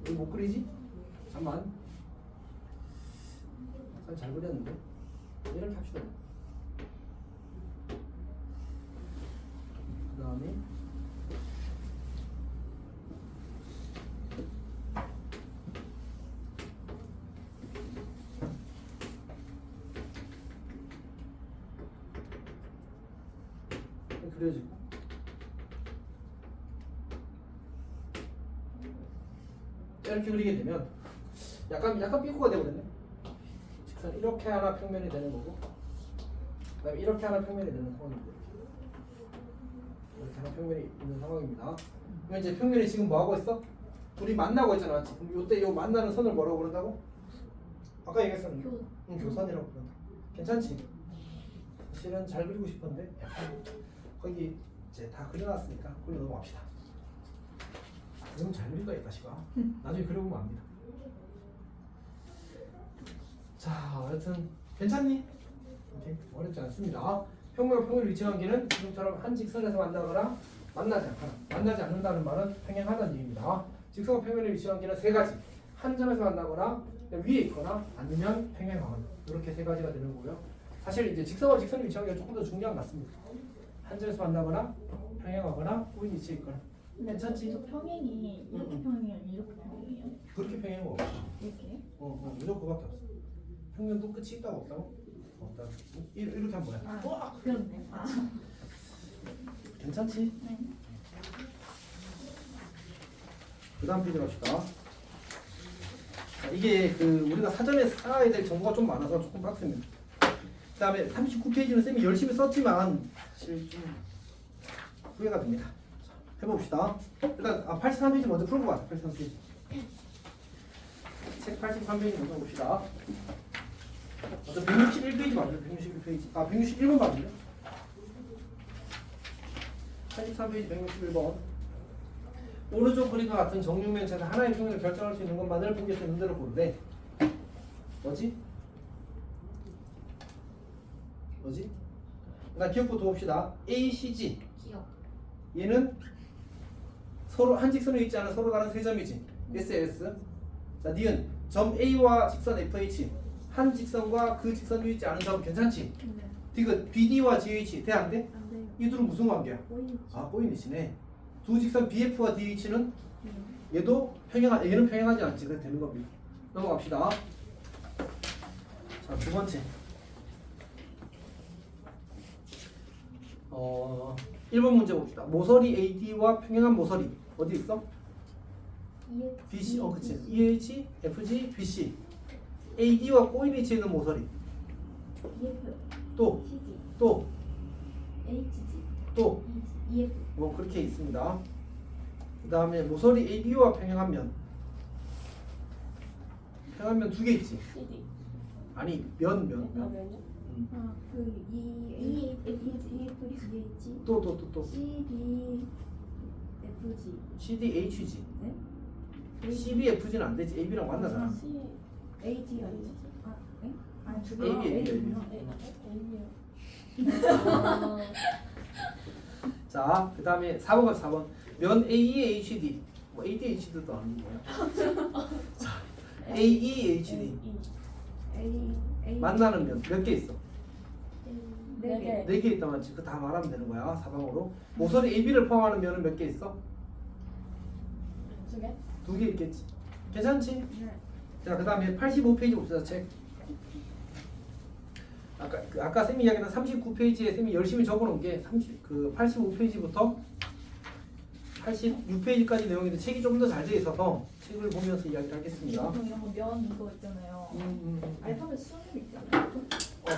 왜 못 그리지? 잠만. 잘 그렸는데. 이렇게 합시다. 그 다음에 그려지고 이렇게 그리게 되면 약간 삐꾸가 되거든요. 직선 이렇게 하나 평면이 되는 거고, 그다음에 이렇게 하나 평면이 되는 상황입니다. 이렇게 하나 평면이 있는 상황입니다. 그럼 이제 평면이 지금 뭐 하고 있어? 둘이 만나고 있잖아, 맞지? 그럼 이때 요 만나는 선을 뭐라고 부른다고? 아까 얘기했었는데. 교선이라고 부른다. 괜찮지? 실은 잘 그리고 싶었는데 약간 거기 이제 다 그려놨으니까 그걸로 넘어갑시다. 그럼 잘 그릴 거야, 이 자식아. 나중에 그려보면 압니다. 자, 여튼 괜찮니? 오케이. 어렵지 않습니다. 평면과 평면의 위치 관계는 지금처럼 한 직선에서 만나거나 만나지 않는다는 말은 평행하다는 얘기입니다. 직선과 평면의 위치 관계는 3가지. 한 점에서 만나거나 위에 있거나 아니면 평행하거나 이렇게 3가지가 되는 거고요. 사실 이제 직선과 직선의 위치 관계가 조금 더 중요한 것 같습니다. 한 점에서 만나거나 평행하거나 꼬인 위치에 있거나. 괜찮지? 저 평행이 이렇게 평행이에요? 이렇게 평행이에요? 그렇게 평행은 없어. 이렇게? 무조건 그밖에 없어. 평면도 끝이 있다고 없다고? 이렇게 하면 뭐야? 아, 그렇네. 아, 괜찮지? 네. 그 다음 페이지 갑시다. 자, 이게 그 우리가 사전에 쌓아야 될 정보가 좀 많아서 조금 빡셉니다. 그 다음에 39페이지는 쌤이 열심히 썼지만 사실 좀 후회가 됩니다. 자, 해봅시다. 일단 83페이지 먼저 풀고 가자. 83페이지. 책 83페이지 먼저 봅시다. 먼저 161페이지 맞아요. 161페이지. 161번 맞아요. 83페이지 161번. 오른쪽 그림과 같은 정육면체에서 하나의 평면을 결정할 수 있는 것만을 공개할 수 있는 대로 고르되 뭐지? 일단 기억부터 봅시다. ACG 기억. 얘는 서로 한 직선에 있지 않은 서로 다른 세 점이지. SS. 자, 니은 점 A와 직선 FH 한 직선과 그 직선 위에 있지 않은 점 괜찮지? 근데 디귿 BD와 GH 돼 안 돼? 안 돼요. 이 둘은 무슨 관계야? 보이지? 꼬인이시네. 두 직선 BF와 DH는 얘도 얘는 평행하지 않지. 그래서 되는 겁니다. 넘어갑시다. 자, 두 번째. 1번 문제 봅시다. 모서리 AD와 평행한 모서리 어디 있어? BC. 그치. EH, FG, BC. AD와 꼬인 위치에 있는 모서리. EF, 또, CG, 또, HG, 또. EF. 뭐 그렇게 있습니다. 그 다음에 모서리 AB와 평행한 면. 평행한 면 두 개 있지. CD. 아니 면. 그러면요? 아, 그 E, F, GH, 또. CD, FG. CDHG. 네? CBFG는 안 되지. AB랑 만나잖아. C. AG 아니지? 아, 네? 아니 두 개. AB. A요. 자, 그 다음에 4번 갑시다. 4번. 면 AEHD. 뭐 ADHD도 아닌 거야. 자, AEHD. A 만나는 면 몇 개 있어? 네 개. 4개 있다고 하지. 그거 다 말하면 되는 거야. 4방으로. 모서리 AB를 포함하는 면은 몇 개 있어? 두 개? 2개 있겠지. 괜찮지? 네. 자, 그 다음에 85페이지 봅시다. 책. 아까 쌤이 이야기한 39페이지에 쌤이 열심히 적어놓은 게 85페이지부터 86페이지까지 내용인데 책이 좀 더 잘 돼 있어서 책을 보면서 이야기를 하겠습니다. 보통 이런 거면 이거 있잖아요. 알파벳 수능 있잖아요.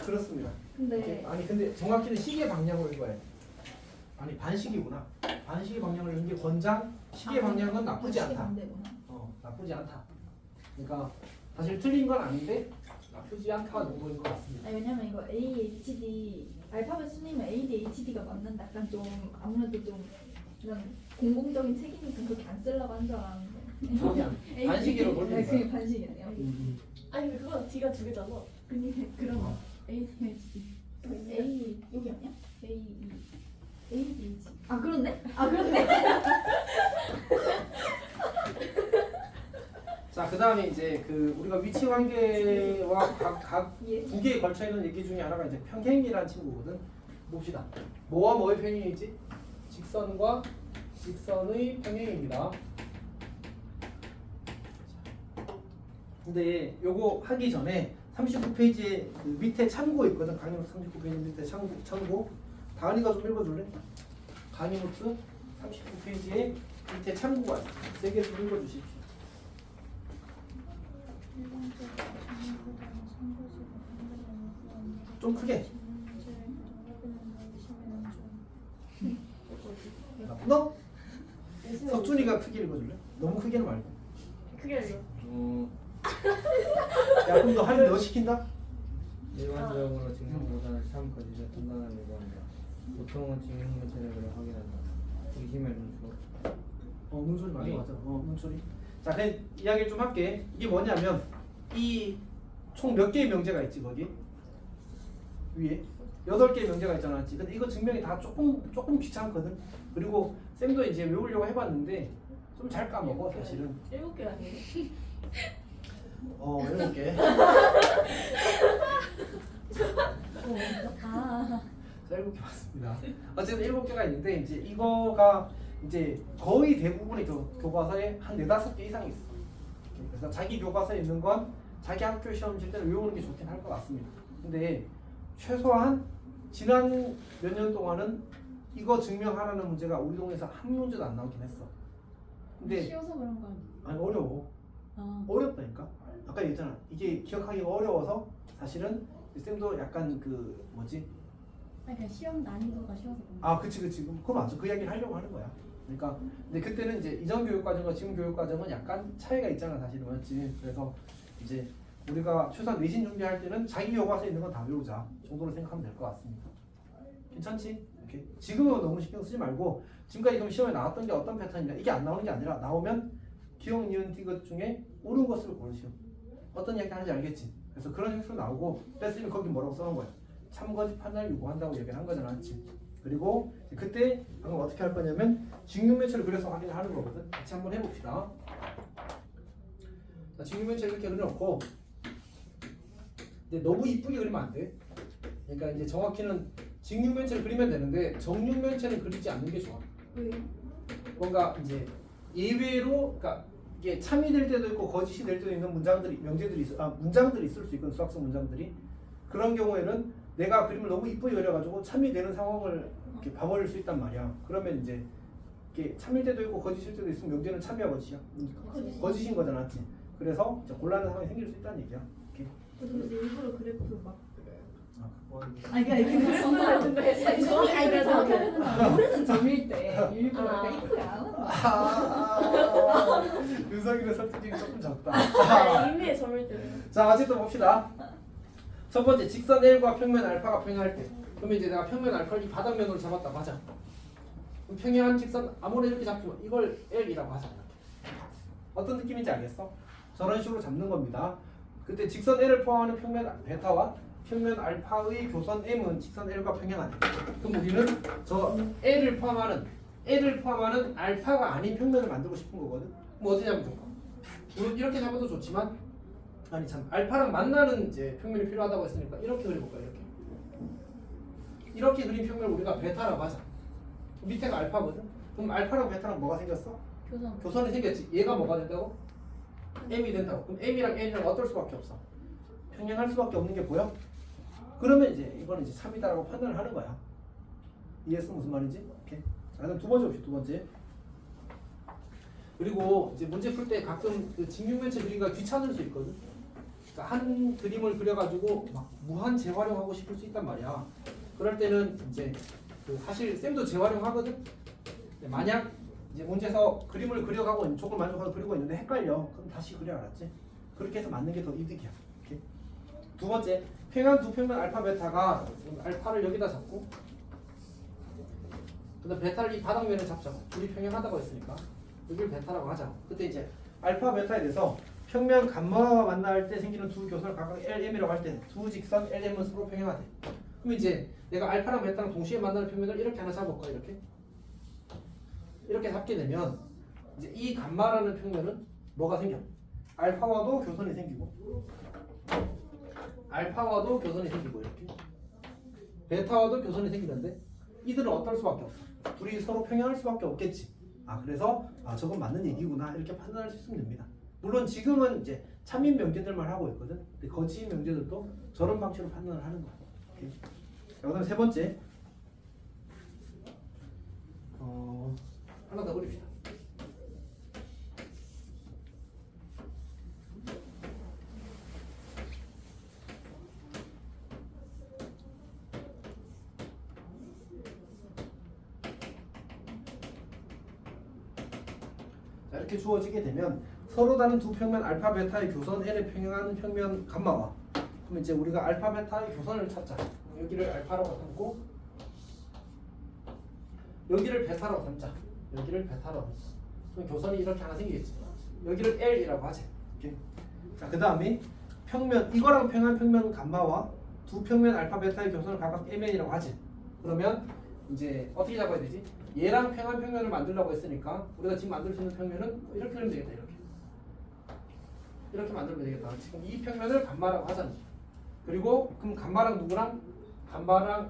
그렇습니다. 근데 근데 정확히는 시계 방향을 읽어야 돼. 아니 반시계구나. 반시계 방향을 읽는 게 권장. 시계 방향은 나쁘지 시계 않다. 반대구나. 나쁘지 않다. 그러니까 사실 틀린 건 아닌데 나쁘지 않다 정도인 것 같습니다. 아니, 왜냐면 이거 AHD 알파벳 순이면 ADHD가 맞는다. 약간 좀 아무래도 좀 이런 공공적인 책이니까 그렇게 안 쓰려고 한 줄 알았는데. 전혀 반시계로 돌리는 네, 거야. 그게 반시계 아니에요? 아니 근데 그건 D가 두 개잖아. 그럼 ADHD A 여기 아니야? ADHD 아 그렇네? 아 그렇네. 자, 그 다음에 이제 그 우리가 위치 관계와 각 예. 두 개에 걸쳐 있는 얘기 중에 하나가 이제 평행이라는 친구거든. 봅시다. 뭐와 뭐의 평행이지? 직선과 직선의 평행입니다. 근데 요거 하기 전에 39페이지에 그 밑에 참고 있거든. 강의노트 39페이지 밑에 참고. 다은이가 좀 읽어줄래? 강의노트 39페이지에 밑에 참고가 있어. 3개 좀 읽어주십시오. 좀 크게. 너? 석준이가 크게 읽어줄래? 너무 크게는 말고. 그게 이거. 야, 그럼 너 시킨다? 일반적으로 증명보다는 시험 거짓을 판단하려고 한다. 보통은 증명문제를 확인한다. 의심의 눈초. 눈초리 맞아. 눈초리. 자, 그냥 이야기를 좀 할게. 이게 뭐냐면 이 총 몇 개의 명제가 있지 거기? 위에 8개의 명제가 있잖아. 근데 이거 증명이 다 조금 귀찮거든. 그리고 쌤도 이제 외우려고 해봤는데 좀 잘 까먹어 사실은. 7개 아니에요? 7개. 아 자, 7개 맞습니다. 어쨌든 7개가 있는데 이제 이거가 이제 거의 대부분의 교과서에 한 4-5개 이상 있어. 그래서 자기 교과서에 있는 건 자기 학교 시험 칠 때는 외우는 게 좋긴 할 것 같습니다. 근데 최소한 지난 몇 년 동안은 이거 증명하라는 문제가 우리 동네에서 한 문제도 안 나오긴 했어. 근데 쉬워서 그런 거 아니야? 아니 어려워. 아. 어렵다니까. 아까 얘기했잖아. 이게 기억하기가 어려워서 사실은 쌤도 약간 그 뭐지? 아니 그냥 시험 난이도가 쉬워서 그런 거. 아, 그치. 그거 맞아. 그 이야기를 하려고 하는 거야. 그러니까 근데 그때는 이제 이전 교육 과정과 지금 교육 과정은 약간 차이가 있잖아, 사실은. 맞지? 그래서 이제 우리가 최소한 내신 준비할 때는 자기 교과서에 있는 건 다 외우자 정도로 생각하면 될 것 같습니다. 괜찮지? 이렇게 지금은 너무 신경 쓰지 말고 지금까지 그럼 시험에 나왔던 게 어떤 패턴이냐 이게 안 나오는 게 아니라 나오면 기억, 니은, 디귿 중에 옳은 것을 고르시오. 어떤 이야기 하는지 알겠지? 그래서 그런 식으로 나오고 뺐으면 거기 뭐라고 써놓은 거야? 참거짓 판단을 요구한다고 얘기를 한 거잖아, 그렇지? 그리고 그때 방금 어떻게 할 거냐면 직육면체를 그려서 확인을 하는 거거든. 같이 한번 해봅시다. 자, 직육면체 이렇게 그려놓고 근데 너무 이쁘게 그리면 안 돼. 그러니까 이제 정확히는 직육면체를 그리면 되는데 정육면체는 그리지 않는 게 좋아. 왜요? 뭔가 이제 예외로, 그러니까 이게 참이 될 때도 있고 거짓이 될 때도 있는 문장들이 문장들이 있을 수 있거든. 수학적 문장들이. 그런 경우에는 내가 그림을 너무 이쁘게 그려가지고 참이 되는 상황을 이렇게 봐버릴 수 있단 말이야. 그러면 이제 이게 참일 때도 있고 거짓일 때도 있으면 명제는 참이야 거짓이야? 거짓인 거잖아, 맞지? 그래서 이제 곤란한 상황이 생길 수 있다는 얘기야. 이렇게. 근데 일부러 그래프 막 아, 그건 아니 그러니까 선거 같은 거 해서 아니 그래서 모르는 점일 때 일부러 약간 이쁘야. 윤석이는 설득력이 조금 적다. 아, 의미의 점을 때려. 자, 어쨌든 봅시다. 첫 번째, 직선 L과 평면 알파가 평행할 때. 그러면 이제 내가 평면 알파를 이 바닥면으로 잡았다, 맞아? 그럼 평행한 직선 아무리 이렇게 잡히면 이걸 L이라고 하자. 이렇게. 어떤 느낌인지 알겠어? 저런 식으로 잡는 겁니다. 그때 직선 L을 포함하는 평면 베타와 평면 알파의 교선 M은 직선 L과 평행하네. 그럼 우리는 저 L을 포함하는 알파가 아닌 평면을 만들고 싶은 거거든. 뭐 어떻게 잡으면 좋을까? 물론 이렇게 잡아도 좋지만 아니 참 알파랑 만나는 이제 평면이 필요하다고 했으니까 이렇게 그려볼까. 이렇게 그린 평면을 우리가 베타라고 하자. 밑에가 알파거든. 그럼 알파랑 베타랑 뭐가 생겼어? 교선. 교선이 생겼지. 얘가 뭐가 된다고? M이 된다고. 그럼 M이랑 N이랑 어떨 수밖에 없어? 평행할 수밖에 없는 게 보여? 그러면 이제 이거는 이제 참이다라고 판단을 하는 거야. 이해했어? 무슨 말인지? 오케이. 자, 그럼 두 번째 봅시다. 두 번째. 그리고 이제 문제 풀 때 가끔 그 직육면체 그리기가 귀찮을 수 있거든. 그러니까 한 그림을 그려가지고 막 무한 재활용하고 싶을 수 있단 말이야. 그럴 때는 이제 그 사실 쌤도 재활용하거든. 만약 이제 문제에서 그림을 그려가고 조금 만족하고 그리고 있는데 헷갈려. 그럼 다시 그려, 알았지? 그렇게 해서 맞는 게 더 이득이야. 오케이. 두 번째, 평행한 두 평면 알파 베타가 알파를 여기다 잡고 그다음 베타를 이 바닥면에 잡자고. 둘이 평행하다고 했으니까 여기를 베타라고 하자. 그때 이제 알파 베타에 대해서 평면 감마와 만날 때 생기는 두 교선을 각각 LM이라고 할 때 두 직선 LM은 서로 평행하대. 그럼 이제 내가 알파랑 베타랑 동시에 만나는 평면을 이렇게 하나 잡아볼까? 이렇게 잡게 되면 이제 이 감마라는 평면은 뭐가 생겨? 알파와도 교선이 생기고 이렇게 베타와도 교선이 생기는데 이들은 어떨 수밖에 없어. 둘이 서로 평행할 수밖에 없겠지. 그래서 저건 맞는 얘기구나 이렇게 판단할 수 있으면 됩니다. 물론 지금은 이제 참인 명제들만 하고 있거든. 근데 거짓 명제들도 저런 방식으로 판단을 하는 거야. 오케이. 자, 그다음 세 번째. 하나 더 그립시다. 자, 이렇게 주어지게 되면 서로 다른 두 평면 알파 베타의 교선 L에 평행하는 평면 감마와 그럼 이제 우리가 알파 베타의 교선을 찾자. 여기를 알파라고 삼고 여기를 베타라고 삼자. 그럼 교선이 이렇게 하나 생기겠지. 여기를 L이라고 하지. 오케이. 자, 그 다음에 평면 이거랑 평행한 평면 감마와 두 평면 알파 베타의 교선을 각각 MN이라고 하지. 그러면 이제 어떻게 잡아야 되지? 얘랑 평행한 평면을 만들려고 했으니까 우리가 지금 만들 수 있는 평면은 이렇게 그리면 되겠다. 이렇게 만들면 되겠다. 지금 이 평면을 감마라고 하잖아. 그리고 그럼 감마랑 누구랑? 감마랑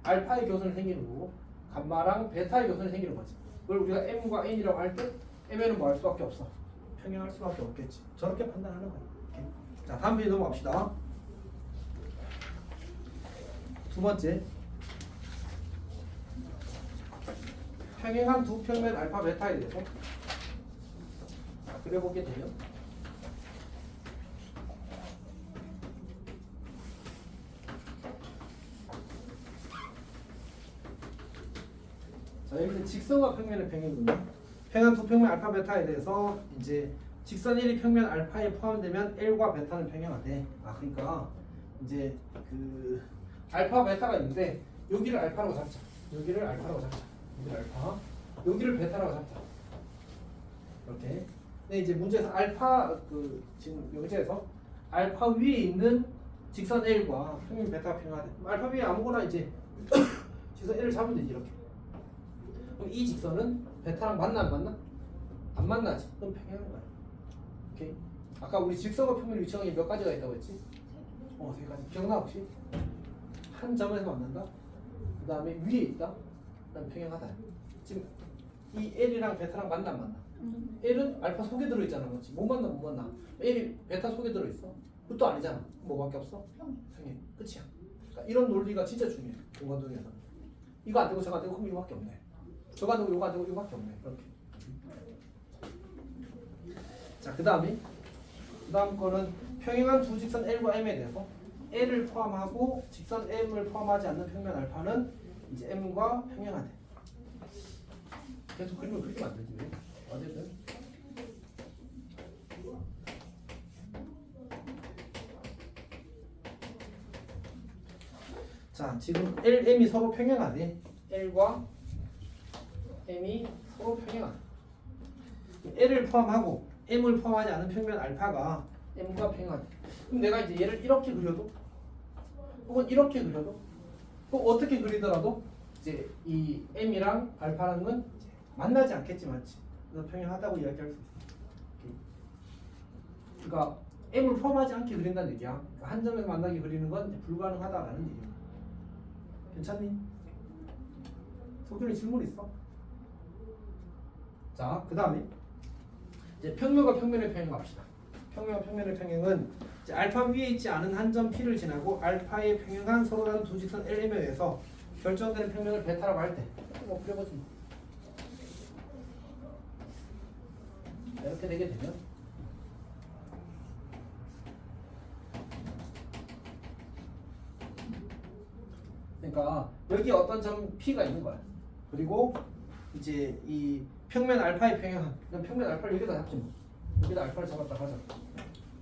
알파의 교선이 생기는 거고 감마랑 베타의 교선이 생기는 거지. 그걸 우리가 M과 N이라고 할 때 M에는 뭐 할 수밖에 없어. 평행할 수밖에 없겠지. 저렇게 판단하는 거야. 오케이. 자, 다음 페이지 넘어갑시다. 두 번째, 평행한 두 평면 알파 베타에 대해서 그려보게 되면 자, 여기는 직선과 평면의 평행이군요. 평행한 두 평면 알파 베타에 대해서 이제 직선 1이 평면 알파에 포함되면 L과 베타는 평행하대. 그러니까 이제 그 알파 베타가 있는데 여기를 알파라고 잡자. 여기를 알파라고 잡자. 여기를 알파. 여기를 베타라고 잡자. 이렇게. 근데 이제 문제에서 알파 그 지금 영재에서 알파 위에 있는 직선 L과 평면 베타가 평행하대. 알파 위에 아무거나 이제 직선 L을 잡으면 되지 이렇게. 그럼 이 직선은 베타랑 만나 안 만나? 안 만나지. 그럼 평행한 거야. 오케이. 아까 우리 직선과 평면 위치관이 몇 가지가 있다고 했지? 세 가지. 기억나 혹시? 한 점에서 만난다. 그 다음에 위에 있다. 그 다음에 평행하다. 지금 이 L이랑 베타랑 만나 안 만나? L은 알파 속에 들어있잖아. 그렇지? 못 만나 못 만나. L이 베타 속에 들어있어. 그것도 아니잖아. 뭐밖에 없어? 평행. 끝이야. 그러니까 이런 논리가 진짜 중요해. 공간동에서. 이거 안 되고 저거 안 되고 그럼 이거밖에 없네. 저거 안 되고 이거 안 되고 이거밖에 없네. 이렇게. 자, 그 다음 거는 평행한 두 직선 L과 M에 대해서 L을 포함하고 직선 M을 포함하지 않는 평면 알파는 이제 M과 평행하대. 계속 그림을 그리면 안 되지 왜? 어쨌든 자, 지금 L, M이 서로 평행하대. L과 M이 서로 평행하대. L을 포함하고 M을 포함하지 않은 평면 알파가 M과 평행하대. 그럼 내가 이제 얘를 이렇게 그려도 혹은 이렇게 그려도 꼭 어떻게 그리더라도 이제 이 M이랑 알파라는 건 이제 만나지 않겠지만 그래서 평행하다고 이야기할 수 있어. 그러니까 M을 포함하지 않게 그린다는 얘기야. 그러니까 한 점에서 만나게 그리는 건 이제 불가능하다라는 얘기야. 괜찮니? 석준이 질문 있어? 자, 그 다음에 이제 평면과 평면의 평행 갑시다. 평면과 평면의 평행은 이제 알파 위에 있지 않은 한 점 P를 지나고 알파에 평행한 서로 다른 두 직선 Lm에 의해서 결정되는 평면을 베타라고 할 때 그려보지 뭐. 이렇게 되게 되면 그러니까 여기 어떤 점 P가 있는 거야. 그리고 이제 이 평면 알파에 평행한 그럼 평면 알파를 여기다 잡지 뭐. 여기다 알파를 잡았다 하자.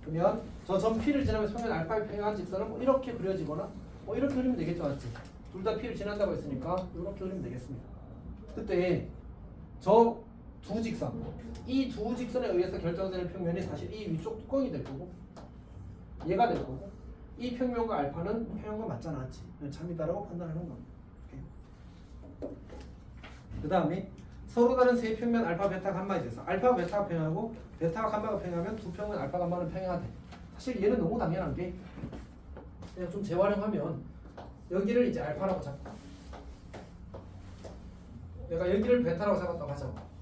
그러면 저 점 P를 지나면서 평면 알파에 평행한 직선은 뭐 이렇게 그려지거나 뭐 이렇게 그리면 되겠죠, 맞지? 둘 다 P를 지난다고 했으니까 이렇게 그리면 되겠습니다. 그때 저 두 직선, 이 두 직선에 의해서 결정되는 평면이 사실 이 위쪽 뚜껑이 될 거고 얘가 될 거고 이 평면과 알파는 평면과 맞잖아, 맞지? 참이다라고 판단하는 겁니다. 그 다음에 서로 다른 세 평면 알파, 베타, 감마에 대해서 알파, 베타가 평행하고 베타와 감마가 평행하면 두 평면 알파, 감마는 평행하대. 사실 얘는 너무 당연한 게 그냥 좀 재활용하면 여기를 이제 알파라고 잡고 내가 여기를 베타라고 잡았다고 하자고.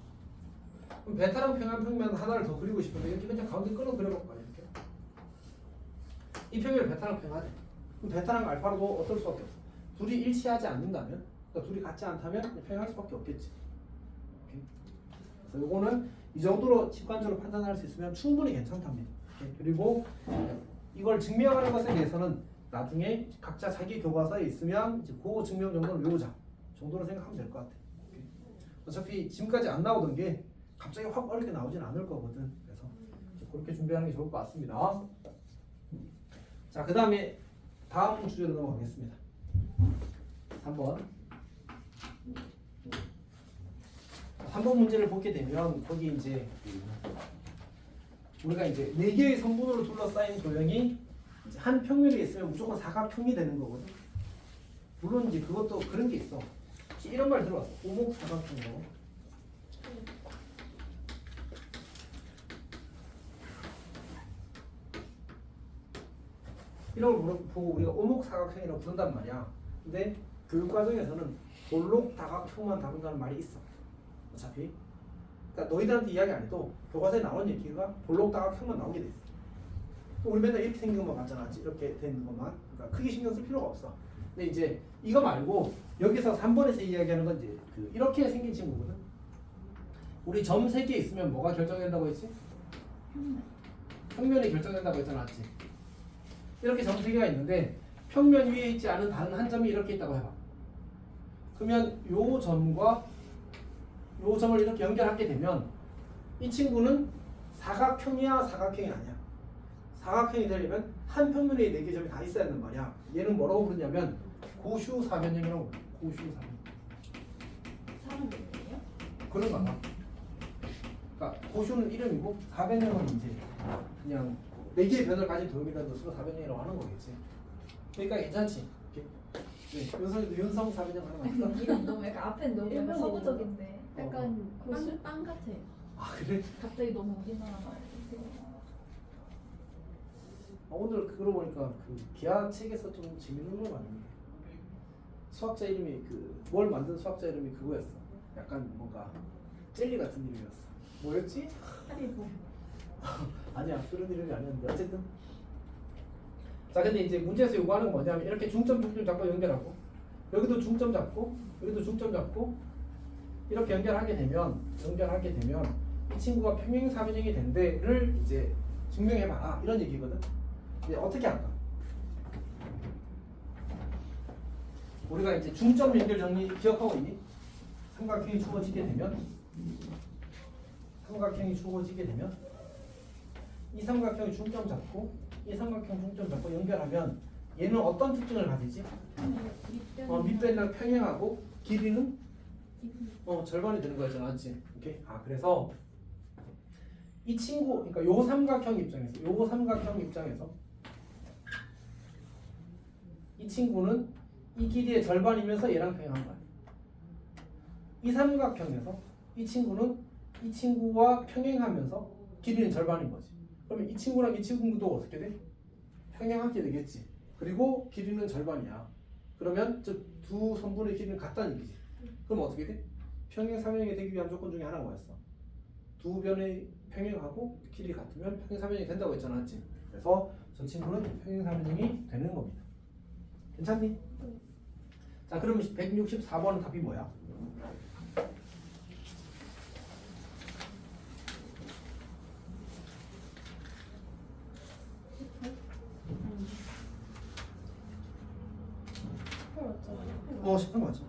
그럼 베타랑 평행한 평면 하나를 더 그리고 싶은데 이렇게 그냥 가운데 끊어 그려볼 거야. 이렇게 이 평면을 베타랑 평행하대. 그럼 베타랑 알파로도 어떨 수밖에 없어. 둘이 일치하지 않는다면, 그러니까 둘이 같지 않다면 평행할 수밖에 없겠지. 그래서 이거는 이 정도로 직관적으로 판단할 수 있으면 충분히 괜찮답니다. 그리고 이걸 증명하는 것에 대해서는 나중에 각자 자기 교과서에 있으면 이제 그 증명 정도를 외우자 정도로 생각하면 될 것 같아. 어차피 지금까지 안 나오던 게 갑자기 확 어렵게 나오진 않을 거거든. 그래서 그렇게 준비하는 게 좋을 것 같습니다. 자, 그 다음에 다음 주제로 넘어가겠습니다. 3번. 3번 문제를 보게 되면 거기 이제 우리가 이제 4개의 성분으로 둘러싸인 도형이 이제 한 평면에 있으면 무조건 사각형이 되는 거거든. 물론 이제 그것도 그런 게 있어. 이런 말 들어봤어. 오목사각형으로. 이런 걸 보고 우리가 오목사각형이라고 부른단 말이야. 근데 교육과정에서는 볼록다각형만 다룬다는 말이 있어. 어차피. 그러니까 너희들한테 이야기 안 해도 교과서에 나온 얘기가 볼록다각형만 나오게 돼 있어. 우리 맨날 이렇게 생긴 것만 봤잖아. 이렇게 돼 있는 것만. 그러니까 크게 신경 쓸 필요가 없어. 근데 이제 이거 말고 여기서 3번에서 이야기하는 건 이제 그 이렇게 생긴 친구거든. 우리 점 3개 있으면 뭐가 결정된다고 했지? 평면이 결정된다고 했잖아, 맞지? 이렇게 점 3개가 있는데 평면 위에 있지 않은 다른 한 점이 이렇게 있다고 해봐. 그러면 요 점과 요 점을 이렇게 연결하게 되면 이 친구는 사각형이야, 사각형이 아니야? 사각형이 되려면 한 평면에 4개 점이 다 있어야 된단 말이야. 얘는 뭐라고 부르냐면 고슈사변형이라고 불러. 고슈사변형. 사람 이름이에요? 그런가 봐. 그러니까 고슈는 이름이고 사변형은 이제 그냥 4개의 변을 가진 도형이라는 뜻으로 사변형이라고 하는 거겠지. 그러니까 괜찮지? 이렇게. 네, 윤성 사변형 하는 거 같다. 이름 너무 약간 앞엔 너무 약간 일본어. 서구적인데 약간 고수? 빵 같아. 아 그래? 갑자기 너무 우리나라 말 오늘 그러고 보니까 그 기하 책에서 좀 재밌는 걸 봤는데 수학자 이름이 그 뭘 만든 수학자 이름이 그거였어. 약간 뭔가 젤리 같은 이름이었어. 뭐였지? 하리보. 아니야 그런 이름이 아니었는데 어쨌든 자 근데 이제 문제에서 요구하는 건 뭐냐면 이렇게 중점 잡고 연결하고 여기도 중점 잡고 여기도 중점 잡고 이렇게 연결하게 되면 이 친구가 평행사변형이 된대를 이제 증명해봐라 이런 얘기거든. 이제 어떻게 할까? 우리가 이제 중점 연결 정리 기억하고 있니? 삼각형이 주어지게 되면 이 삼각형이 중점 잡고 이 삼각형 중점 잡고 연결하면 얘는 어떤 특징을 가지지? 밑변이랑 평행하고 길이는 절반이 되는 거잖아, 맞지? 오케이. 아 그래서 이 친구, 그러니까 요 삼각형 입장에서 이 친구는 이 길이의 절반이면서 얘랑 평행한 거야. 이 삼각형에서 이 친구는 이 친구와 평행하면서 길이는 절반인 거지. 그러면 이 친구랑 이 친구도 어떻게 돼? 평행하게 되겠지. 그리고 길이는 절반이야. 그러면 저 두 선분의 길이는 같다는 얘기지. 그럼 어떻게 돼? 평행사변형이 되기 위한 조건 중에 하나가 뭐였어? 두 변의 평행하고 길이 같으면 평행사변형이 된다고 했잖아, 맞지? 그래서 저 친구는 평행사변형이 되는 겁니다. 괜찮니? 자, 그러면 164번은 답이 뭐야? 헐 어쩌나. 10분 맞죠?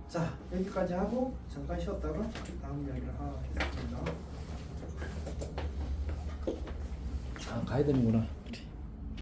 자, 여기까지 하고 잠깐 쉬었다가 다음 이야기를 하겠습니다. 아, 가야 되는구나.